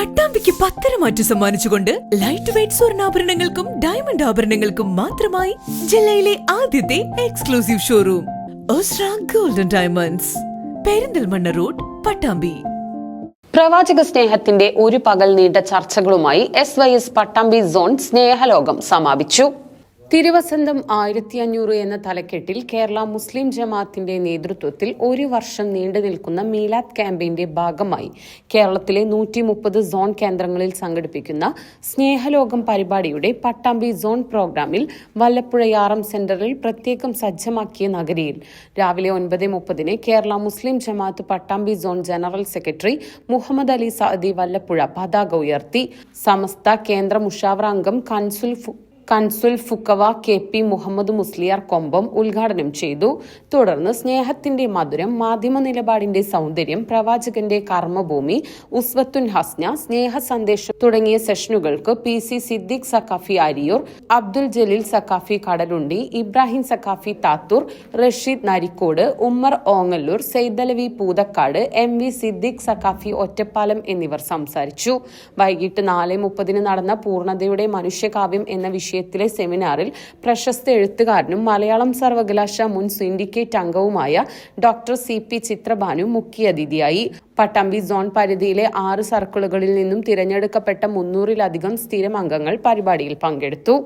പട്ടാമ്പിക്ക് പത്തരമാറ്റു സമ്മാനിച്ചുകൊണ്ട് light weight സ്വർണ്ണാഭരണങ്ങൾക്കും ഡയമണ്ട് ആഭരണങ്ങൾക്കും മാത്രമായി ജില്ലയിലെ ആദ്യത്തെ exclusive showroom Osra golden diamonds, Perinthalmanna road, Pattambi. പ്രവാചക സ്നേഹത്തിന്റെ ഒരു പകൽ നീണ്ട ചർച്ചകളുമായി SYS പട്ടാമ്പി സോൺ സ്നേഹലോകം സമാപിച്ചു. തിരുവസന്തം 1500 എന്ന തലക്കെട്ടിൽ കേരള മുസ്ലിം ജമാഅത്തിന്റെ നേതൃത്വത്തിൽ ഒരു വർഷം നീണ്ടു നിൽക്കുന്ന മീലാദ് ക്യാമ്പയിന്റെ ഭാഗമായി കേരളത്തിലെ 130 സോൺ കേന്ദ്രങ്ങളിൽ സംഘടിപ്പിക്കുന്ന സ്നേഹലോകം പരിപാടിയുടെ പട്ടാമ്പി സോൺ പ്രോഗ്രാമിൽ വല്ലപ്പുഴ യാറം സെന്ററിൽ പ്രത്യേകം സജ്ജമാക്കിയ നഗരിയിൽ രാവിലെ 9:30 Kerala Muslim Jamaath Pattambi zone general secretary Muhammad Ali Saadi Vallappuzha പതാക ഉയർത്തി. സമസ്ത കേന്ദ്ര മുഷാവറ അംഗം കൻസുൽ ഫുക്കവ KP മുഹമ്മദ് മുസ്ലിയാർ കൊമ്പം ഉദ്ഘാടനം ചെയ്തു. തുടർന്ന് സ്നേഹത്തിന്റെ മധുരം, മാധ്യമ നിലപാടിന്റെ സൗന്ദര്യം, പ്രവാചകന്റെ കർമ്മഭൂമി, ഉസ്വത്തുൻ ഹസ്ന, സ്നേഹ സന്ദേശം തുടങ്ങിയ സെഷനുകൾക്ക് PC സിദ്ദിഖ് സക്കാഫി അരിയൂർ, അബ്ദുൽ ജലീൽ സക്കാഫി കടലുണ്ടി, ഇബ്രാഹിം സക്കാഫി താത്തൂർ, റഷീദ് നരിക്കോട്, ഉമ്മർ ഓങ്ങല്ലൂർ, സെയ്ദലവി പൂതക്കാട്, MV സിദ്ദിഖ് സക്കാഫി ഒറ്റപ്പാലം എന്നിവർ സംസാരിച്ചു. വൈകിട്ട് 4:30 നടന്ന പൂർണ്ണതയുടെ മനുഷ്യകാവ്യം എന്ന വിഷയത്തിലെ സെമിനാറിൽ പ്രശസ്ത എഴുത്തുകാരനും മലയാളം സർവകലാശാല മുൻ സിൻഡിക്കേറ്റ് അംഗവുമായ ഡോക്ടർ CP ചിത്രഭാനു മുഖ്യാതിഥിയായി. പട്ടാമ്പി സോൺ പരിധിയിലെ 6 സർക്കിളുകളിൽ നിന്നും തിരഞ്ഞെടുക്കപ്പെട്ട 300-ലധികം സ്ഥിരം അംഗങ്ങൾ പരിപാടിയിൽ പങ്കെടുത്തു.